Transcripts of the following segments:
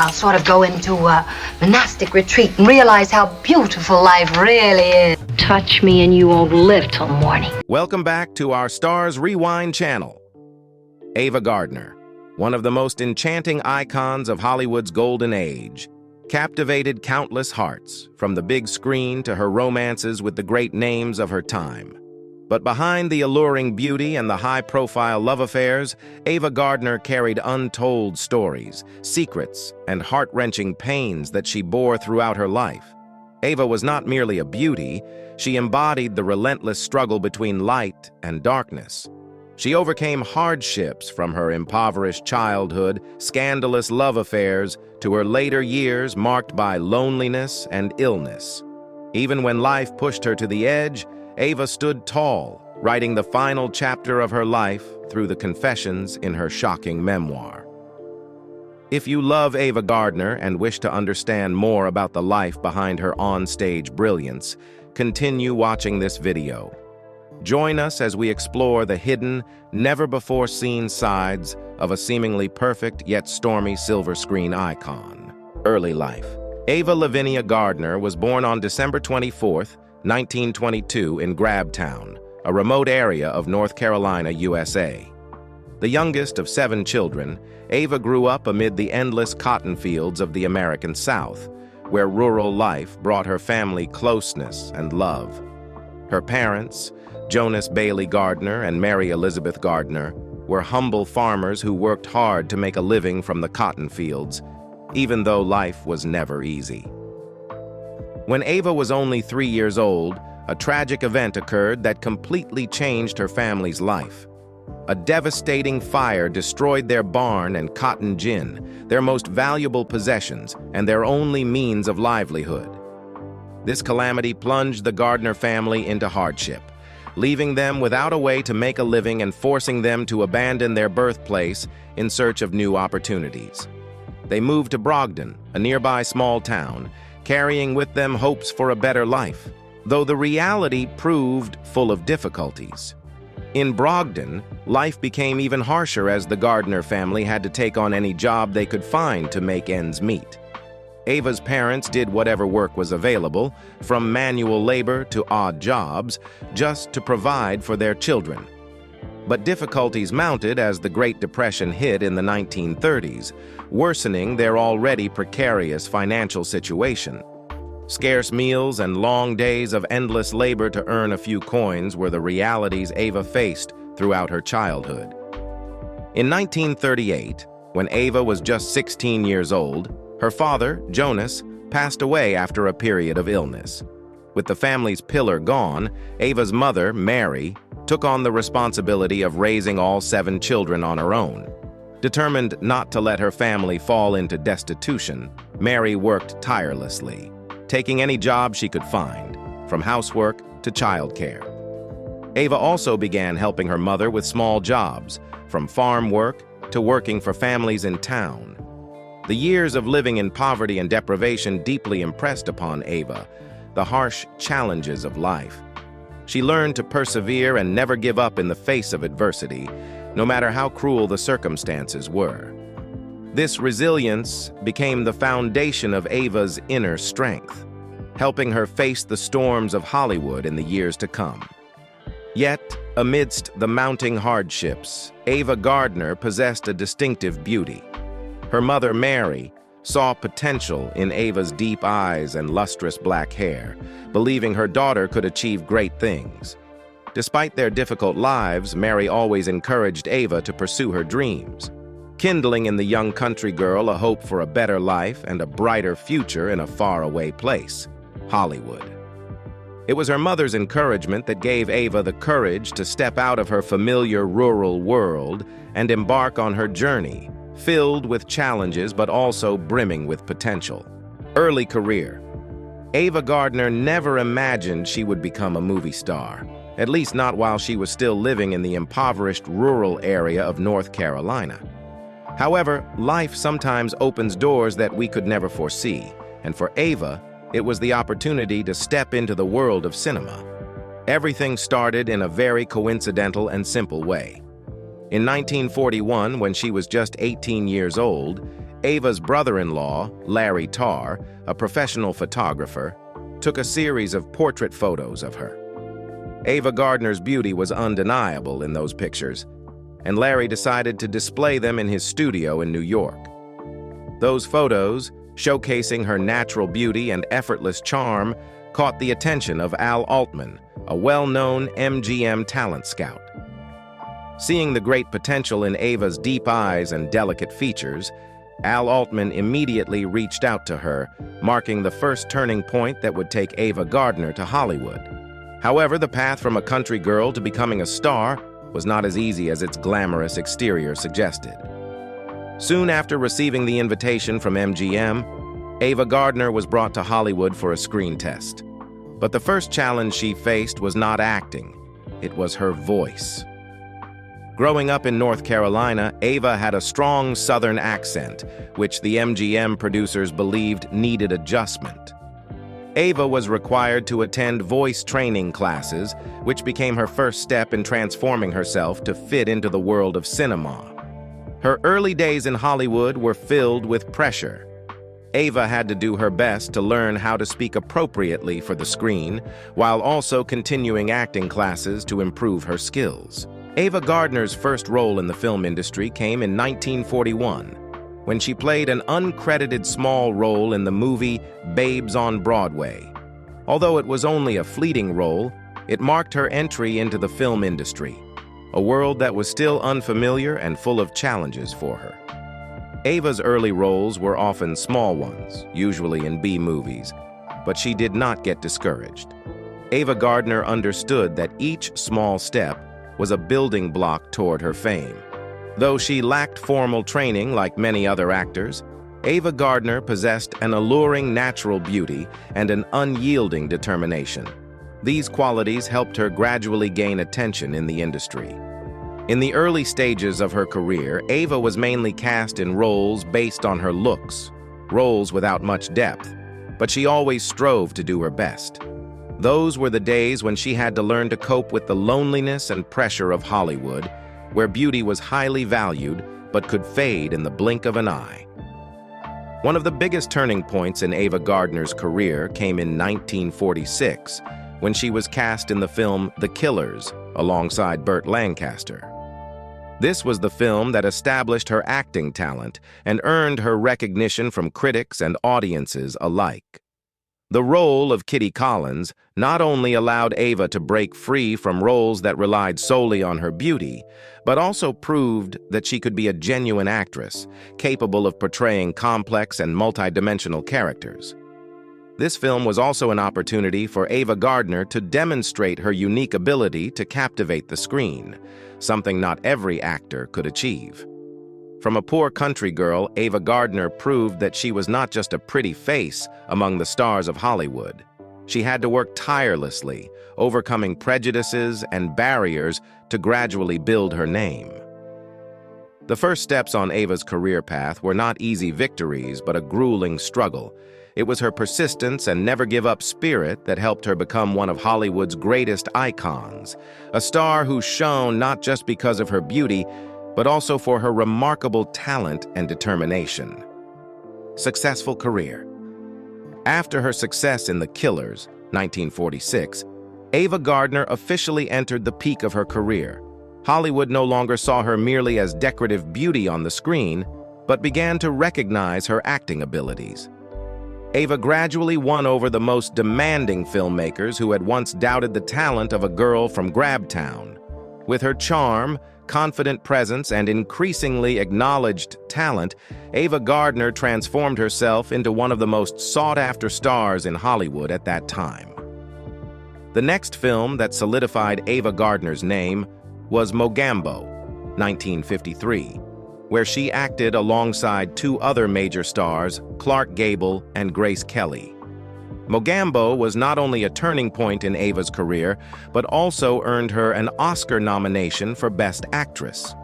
I'll sort of go into a monastic retreat and realize how beautiful life really is. Touch me and you won't live till morning. Welcome back to our Stars Rewind channel. Ava Gardner, one of the most enchanting icons of Hollywood's golden age, captivated countless hearts, from the big screen to her romances with the great names of her time. But behind the alluring beauty and the high-profile love affairs, Ava Gardner carried untold stories, secrets, and heart-wrenching pains that she bore throughout her life. Ava was not merely a beauty, she embodied the relentless struggle between light and darkness. She overcame hardships from her impoverished childhood, scandalous love affairs, to her later years marked by loneliness and illness. Even when life pushed her to the edge, Ava stood tall, writing the final chapter of her life through the confessions in her shocking memoir. If you love Ava Gardner and wish to understand more about the life behind her on-stage brilliance, continue watching this video. Join us as we explore the hidden, never-before-seen sides of a seemingly perfect yet stormy silver screen icon. Early life. Ava Lavinia Gardner was born on December 24th, 1922 in Grabtown, a remote area of North Carolina, USA. The youngest of 7 children, Ava grew up amid the endless cotton fields of the American South, where rural life brought her family closeness and love. Her parents, Jonas Bailey Gardner and Mary Elizabeth Gardner, were humble farmers who worked hard to make a living from the cotton fields, even though life was never easy. When Ava was only 3 years old, a tragic event occurred that completely changed her family's life. A devastating fire destroyed their barn and cotton gin, their most valuable possessions and their only means of livelihood. This calamity plunged the Gardner family into hardship, leaving them without a way to make a living and forcing them to abandon their birthplace in search of new opportunities. They moved to Brogden, a nearby small town, carrying with them hopes for a better life, though the reality proved full of difficulties. In Brogden, life became even harsher as the Gardner family had to take on any job they could find to make ends meet. Ava's parents did whatever work was available, from manual labor to odd jobs, just to provide for their children. But difficulties mounted as the Great Depression hit in the 1930s, worsening their already precarious financial situation. Scarce meals and long days of endless labor to earn a few coins were the realities Ava faced throughout her childhood. In 1938, when Ava was just 16 years old, her father, Jonas, passed away after a period of illness. With the family's pillar gone, Ava's mother, Mary, took on the responsibility of raising all 7 children on her own. Determined not to let her family fall into destitution, Mary worked tirelessly, taking any job she could find, from housework to childcare. Ava also began helping her mother with small jobs, from farm work to working for families in town. The years of living in poverty and deprivation deeply impressed upon Ava the harsh challenges of life. She learned to persevere and never give up in the face of adversity, no matter how cruel the circumstances were. This resilience became the foundation of Ava's inner strength, helping her face the storms of Hollywood in the years to come. Yet, amidst the mounting hardships, Ava Gardner possessed a distinctive beauty. Her mother, Mary, saw potential in Ava's deep eyes and lustrous black hair, believing her daughter could achieve great things. Despite their difficult lives, Mary always encouraged Ava to pursue her dreams, kindling in the young country girl a hope for a better life and a brighter future in a faraway place, Hollywood. It was her mother's encouragement that gave Ava the courage to step out of her familiar rural world and embark on her journey, filled with challenges but also brimming with potential. Early career. Ava Gardner never imagined she would become a movie star, at least not while she was still living in the impoverished rural area of North Carolina. However, life sometimes opens doors that we could never foresee, and for Ava, it was the opportunity to step into the world of cinema. Everything started in a very coincidental and simple way. In 1941, when she was just 18 years old, Ava's brother-in-law, Larry Tarr, a professional photographer, took a series of portrait photos of her. Ava Gardner's beauty was undeniable in those pictures, and Larry decided to display them in his studio in New York. Those photos, showcasing her natural beauty and effortless charm, caught the attention of Al Altman, a well-known MGM talent scout. Seeing the great potential in Ava's deep eyes and delicate features, Al Altman immediately reached out to her, marking the first turning point that would take Ava Gardner to Hollywood. However, the path from a country girl to becoming a star was not as easy as its glamorous exterior suggested. Soon after receiving the invitation from MGM, Ava Gardner was brought to Hollywood for a screen test. But the first challenge she faced was not acting, it was her voice. Growing up in North Carolina, Ava had a strong Southern accent, which the MGM producers believed needed adjustment. Ava was required to attend voice training classes, which became her first step in transforming herself to fit into the world of cinema. Her early days in Hollywood were filled with pressure. Ava had to do her best to learn how to speak appropriately for the screen, while also continuing acting classes to improve her skills. Ava Gardner's first role in the film industry came in 1941, when she played an uncredited small role in the movie Babes on Broadway. Although it was only a fleeting role, it marked her entry into the film industry, a world that was still unfamiliar and full of challenges for her. Ava's early roles were often small ones, usually in B-movies, but she did not get discouraged. Ava Gardner understood that each small step was a building block toward her fame. Though she lacked formal training like many other actors, Ava Gardner possessed an alluring natural beauty and an unyielding determination. These qualities helped her gradually gain attention in the industry. In the early stages of her career, Ava was mainly cast in roles based on her looks, roles without much depth, but she always strove to do her best. Those were the days when she had to learn to cope with the loneliness and pressure of Hollywood, where beauty was highly valued but could fade in the blink of an eye. One of the biggest turning points in Ava Gardner's career came in 1946, when she was cast in the film The Killers alongside Burt Lancaster. This was the film that established her acting talent and earned her recognition from critics and audiences alike. The role of Kitty Collins not only allowed Ava to break free from roles that relied solely on her beauty, but also proved that she could be a genuine actress, capable of portraying complex and multidimensional characters. This film was also an opportunity for Ava Gardner to demonstrate her unique ability to captivate the screen, something not every actor could achieve. From a poor country girl, Ava Gardner proved that she was not just a pretty face among the stars of Hollywood. She had to work tirelessly, overcoming prejudices and barriers to gradually build her name. The first steps on Ava's career path were not easy victories, but a grueling struggle. It was her persistence and never-give-up spirit that helped her become one of Hollywood's greatest icons, a star who shone not just because of her beauty, but also for her remarkable talent and determination. Successful career. After her success in The Killers, 1946, Ava Gardner officially entered the peak of her career. Hollywood no longer saw her merely as decorative beauty on the screen, but began to recognize her acting abilities. Ava gradually won over the most demanding filmmakers who had once doubted the talent of a girl from Grabtown. With her charm, confident presence, and increasingly acknowledged talent, Ava Gardner transformed herself into one of the most sought-after stars in Hollywood at that time. The next film that solidified Ava Gardner's name was Mogambo, 1953, where she acted alongside two other major stars, Clark Gable and Grace Kelly. Mogambo was not only a turning point in Ava's career, but also earned her an Oscar nomination for Best Actress.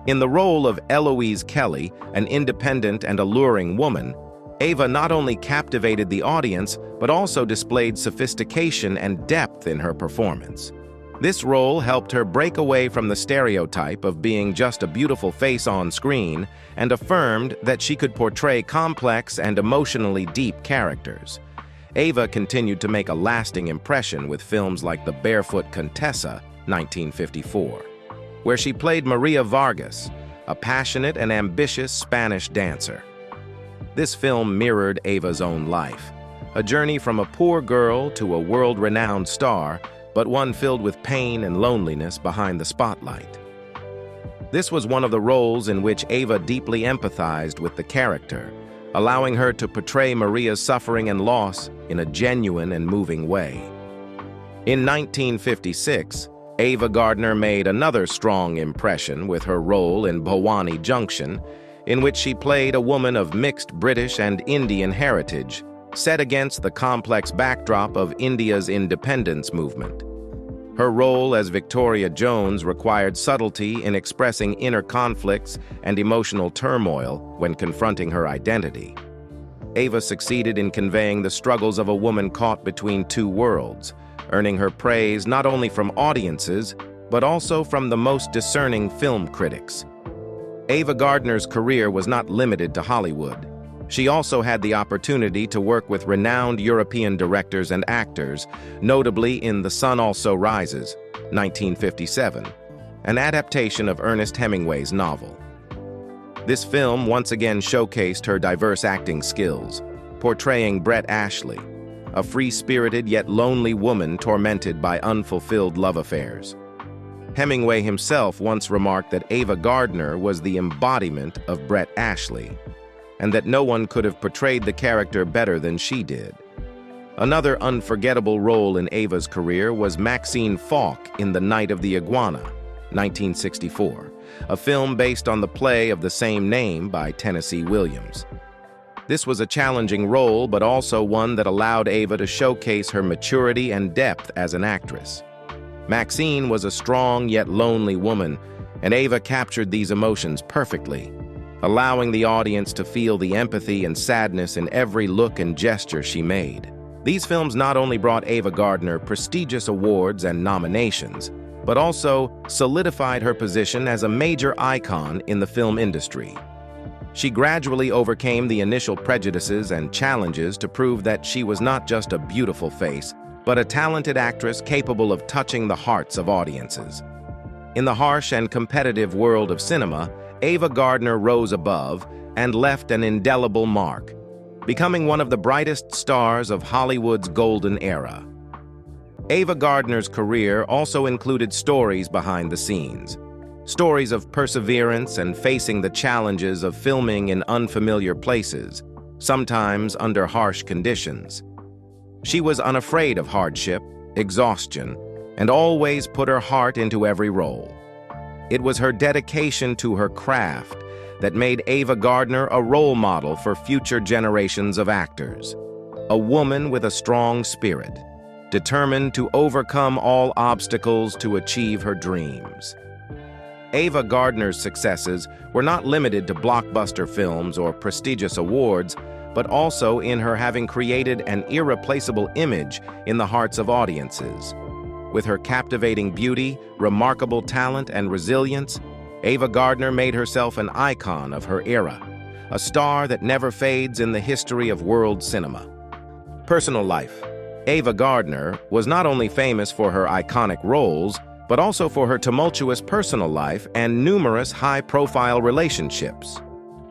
In the role of Eloise Kelly, an independent and alluring woman, Ava not only captivated the audience, but also displayed sophistication and depth in her performance. This role helped her break away from the stereotype of being just a beautiful face on screen and affirmed that she could portray complex and emotionally deep characters. Ava continued to make a lasting impression with films like The Barefoot Contessa, 1954, where she played Maria Vargas, a passionate and ambitious Spanish dancer. This film mirrored Ava's own life, a journey from a poor girl to a world-renowned star, but one filled with pain and loneliness behind the spotlight. This was one of the roles in which Ava deeply empathized with the character, allowing her to portray Maria's suffering and loss in a genuine and moving way. In 1956, Ava Gardner made another strong impression with her role in Bhowani Junction, in which she played a woman of mixed British and Indian heritage, set against the complex backdrop of India's independence movement. Her role as Victoria Jones required subtlety in expressing inner conflicts and emotional turmoil when confronting her identity. Ava succeeded in conveying the struggles of a woman caught between two worlds, earning her praise not only from audiences, but also from the most discerning film critics. Ava Gardner's career was not limited to Hollywood. She also had the opportunity to work with renowned European directors and actors, notably in The Sun Also Rises, 1957, an adaptation of Ernest Hemingway's novel. This film once again showcased her diverse acting skills, portraying Brett Ashley, a free-spirited yet lonely woman tormented by unfulfilled love affairs. Hemingway himself once remarked that Ava Gardner was the embodiment of Brett Ashley, and that no one could have portrayed the character better than she did. Another unforgettable role in Ava's career was Maxine Falk in The Night of the Iguana, 1964, a film based on the play of the same name by Tennessee Williams. This was a challenging role, but also one that allowed Ava to showcase her maturity and depth as an actress. Maxine was a strong yet lonely woman, and Ava captured these emotions perfectly, allowing the audience to feel the empathy and sadness in every look and gesture she made. These films not only brought Ava Gardner prestigious awards and nominations, but also solidified her position as a major icon in the film industry. She gradually overcame the initial prejudices and challenges to prove that she was not just a beautiful face, but a talented actress capable of touching the hearts of audiences. In the harsh and competitive world of cinema, Ava Gardner rose above and left an indelible mark, becoming one of the brightest stars of Hollywood's golden era. Ava Gardner's career also included stories behind the scenes, stories of perseverance and facing the challenges of filming in unfamiliar places, sometimes under harsh conditions. She was unafraid of hardship, exhaustion, and always put her heart into every role. It was her dedication to her craft that made Ava Gardner a role model for future generations of actors. A woman with a strong spirit, determined to overcome all obstacles to achieve her dreams. Ava Gardner's successes were not limited to blockbuster films or prestigious awards, but also in her having created an irreplaceable image in the hearts of audiences. With her captivating beauty, remarkable talent, and resilience, Ava Gardner made herself an icon of her era, a star that never fades in the history of world cinema. Personal life. Ava Gardner was not only famous for her iconic roles, but also for her tumultuous personal life and numerous high-profile relationships.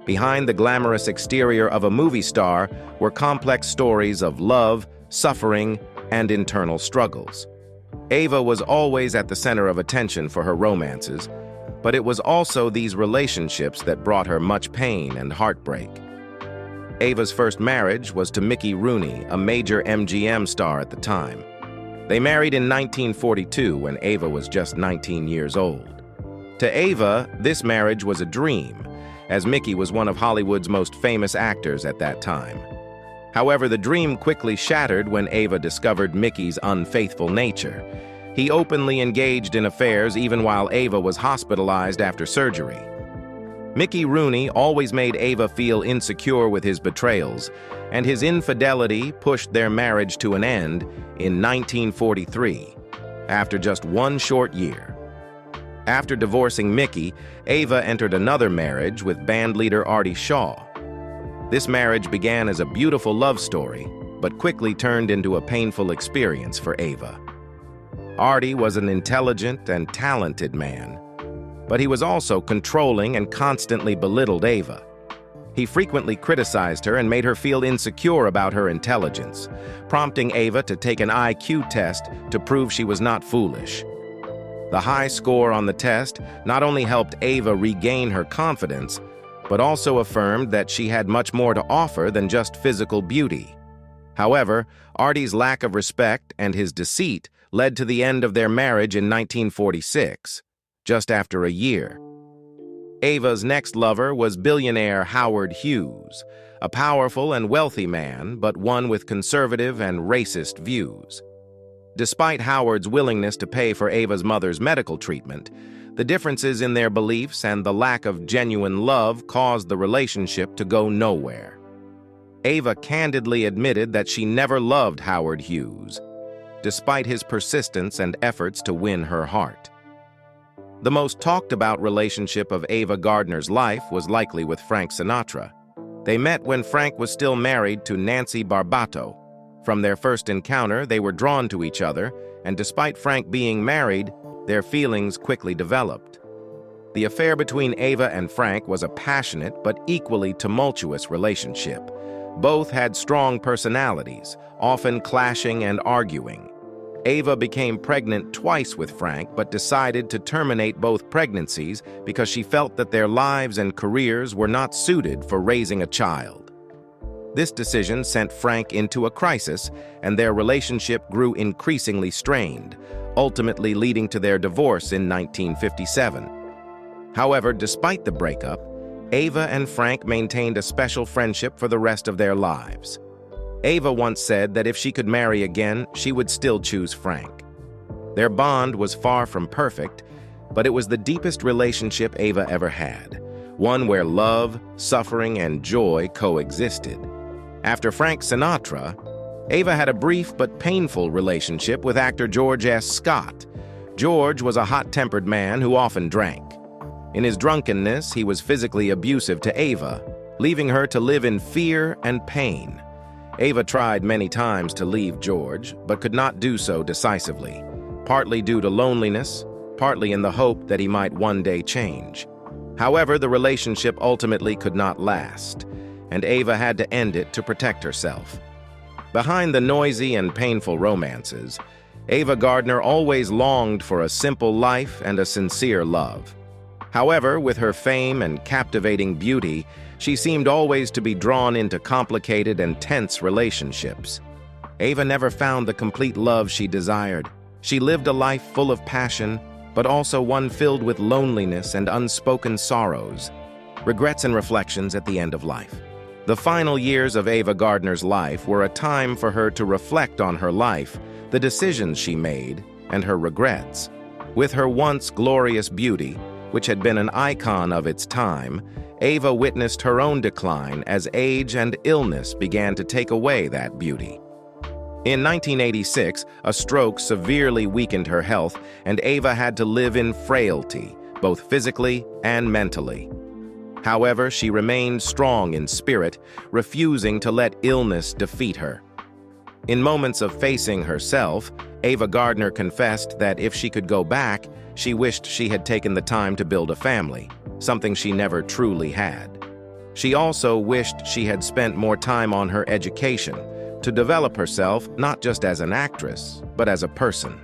Behind the glamorous exterior of a movie star were complex stories of love, suffering, and internal struggles. Ava was always at the center of attention for her romances, but it was also these relationships that brought her much pain and heartbreak. Ava's first marriage was to Mickey Rooney, a major MGM star at the time. They married in 1942 when Ava was just 19 years old. To Ava, this marriage was a dream, as Mickey was one of Hollywood's most famous actors at that time. However, the dream quickly shattered when Ava discovered Mickey's unfaithful nature. He openly engaged in affairs even while Ava was hospitalized after surgery. Mickey Rooney always made Ava feel insecure with his betrayals, and his infidelity pushed their marriage to an end in 1943. after just one short year. After divorcing Mickey, Ava entered another marriage with bandleader Artie Shaw. This marriage began as a beautiful love story, but quickly turned into a painful experience for Ava. Artie was an intelligent and talented man, but he was also controlling and constantly belittled Ava. He frequently criticized her and made her feel insecure about her intelligence, prompting Ava to take an IQ test to prove she was not foolish. The high score on the test not only helped Ava regain her confidence, but also affirmed that she had much more to offer than just physical beauty. However, Artie's lack of respect and his deceit led to the end of their marriage in 1946, just after a year. Ava's next lover was billionaire Howard Hughes, a powerful and wealthy man, but one with conservative and racist views. Despite Howard's willingness to pay for Ava's mother's medical treatment, the differences in their beliefs and the lack of genuine love caused the relationship to go nowhere. Ava candidly admitted that she never loved Howard Hughes, despite his persistence and efforts to win her heart. The most talked-about relationship of Ava Gardner's life was likely with Frank Sinatra. They met when Frank was still married to Nancy Barbato. From their first encounter, they were drawn to each other, and despite Frank being married, their feelings quickly developed. The affair between Ava and Frank was a passionate but equally tumultuous relationship. Both had strong personalities, often clashing and arguing. Ava became pregnant twice with Frank, but decided to terminate both pregnancies because she felt that their lives and careers were not suited for raising a child. This decision sent Frank into a crisis, and their relationship grew increasingly strained, ultimately leading to their divorce in 1957. However, despite the breakup, Ava and Frank maintained a special friendship for the rest of their lives. Ava once said that if she could marry again, she would still choose Frank. Their bond was far from perfect, but it was the deepest relationship Ava ever had, one where love, suffering, and joy coexisted. After Frank Sinatra, Ava had a brief but painful relationship with actor George S. Scott. George was a hot-tempered man who often drank. In his drunkenness, he was physically abusive to Ava, leaving her to live in fear and pain. Ava tried many times to leave George, but could not do so decisively, partly due to loneliness, partly in the hope that he might one day change. However, the relationship ultimately could not last, and Ava had to end it to protect herself. Behind the noisy and painful romances, Ava Gardner always longed for a simple life and a sincere love. However, with her fame and captivating beauty, she seemed always to be drawn into complicated and tense relationships. Ava never found the complete love she desired. She lived a life full of passion, but also one filled with loneliness and unspoken sorrows, regrets and reflections at the end of life. The final years of Ava Gardner's life were a time for her to reflect on her life, the decisions she made, and her regrets. With her once glorious beauty, which had been an icon of its time, Ava witnessed her own decline as age and illness began to take away that beauty. In 1986, a stroke severely weakened her health, and Ava had to live in frailty, both physically and mentally. However, she remained strong in spirit, refusing to let illness defeat her. In moments of facing herself, Ava Gardner confessed that if she could go back, she wished she had taken the time to build a family, something she never truly had. She also wished she had spent more time on her education, to develop herself not just as an actress, but as a person.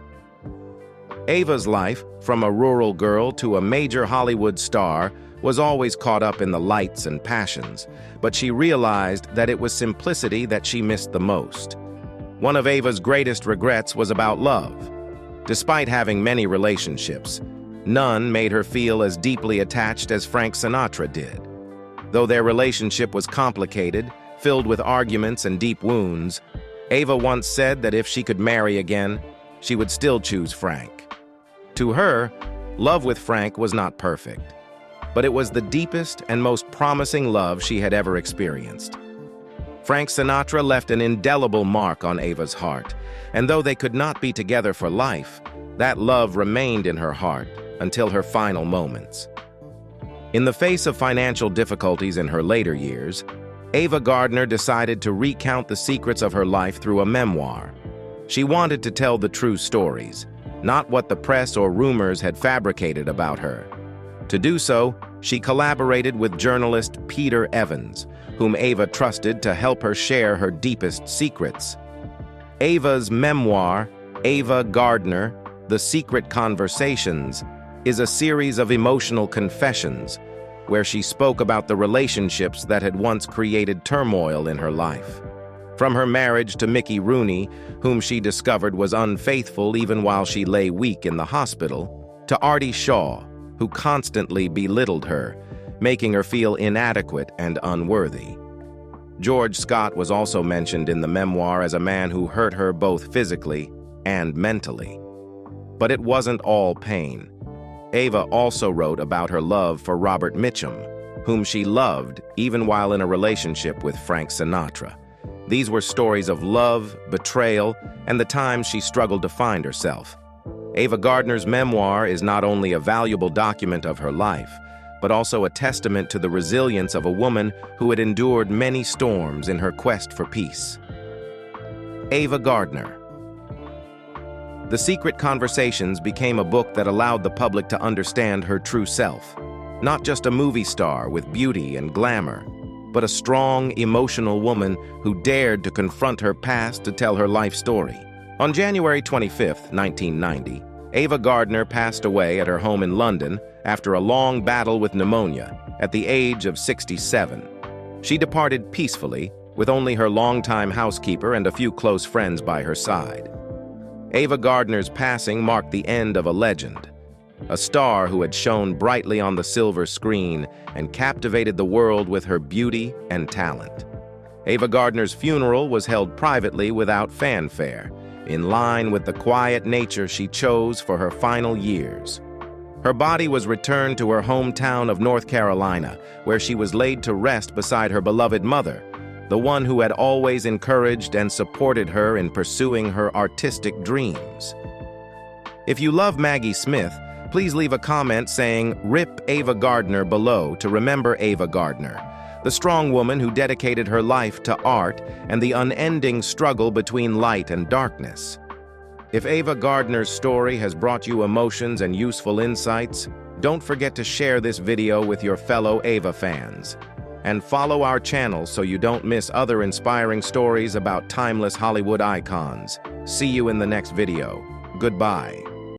Ava's life, from a rural girl to a major Hollywood star, was always caught up in the lights and passions, but she realized that it was simplicity that she missed the most. One of Ava's greatest regrets was about love. Despite having many relationships, none made her feel as deeply attached as Frank Sinatra did. Though their relationship was complicated, filled with arguments and deep wounds, Ava once said that if she could marry again, she would still choose Frank. To her, love with Frank was not perfect, but it was the deepest and most promising love she had ever experienced. Frank Sinatra left an indelible mark on Ava's heart, and though they could not be together for life, That love remained in her heart until her final moments. In the face of financial difficulties in her later years, Ava Gardner decided to recount the secrets of her life through a memoir. She wanted to tell the true stories, not what the press or rumors had fabricated about her. To do so, she collaborated with journalist Peter Evans, whom Ava trusted to help her share her deepest secrets. Ava's memoir, Ava Gardner, The Secret Conversations, is a series of emotional confessions where she spoke about the relationships that had once created turmoil in her life. From her marriage to Mickey Rooney, whom she discovered was unfaithful even while she lay weak in the hospital, to Artie Shaw, who constantly belittled her, making her feel inadequate and unworthy. George Scott was also mentioned in the memoir as a man who hurt her both physically and mentally. But it wasn't all pain. Ava also wrote about her love for Robert Mitchum, whom she loved even while in a relationship with Frank Sinatra. These were stories of love, betrayal, and the times she struggled to find herself. Ava Gardner's memoir is not only a valuable document of her life, but also a testament to the resilience of a woman who had endured many storms in her quest for peace. Ava Gardner. The Secret Conversations became a book that allowed the public to understand her true self. Not just a movie star with beauty and glamour, but a strong, emotional woman who dared to confront her past to tell her life story. On January 25, 1990, Ava Gardner passed away at her home in London after a long battle with pneumonia at the age of 67. She departed peacefully, with only her longtime housekeeper and a few close friends by her side. Ava Gardner's passing marked the end of a legend, a star who had shone brightly on the silver screen and captivated the world with her beauty and talent. Ava Gardner's funeral was held privately without fanfare, in line with the quiet nature she chose for her final years. Her body was returned to her hometown of North Carolina, where she was laid to rest beside her beloved mother, the one who had always encouraged and supported her in pursuing her artistic dreams. If you love Maggie Smith, please leave a comment saying "Rip Ava Gardner" below to remember Ava Gardner, the strong woman who dedicated her life to art and the unending struggle between light and darkness. If Ava Gardner's story has brought you emotions and useful insights, don't forget to share this video with your fellow Ava fans. And follow our channel so you don't miss other inspiring stories about timeless Hollywood icons. See you in the next video. Goodbye.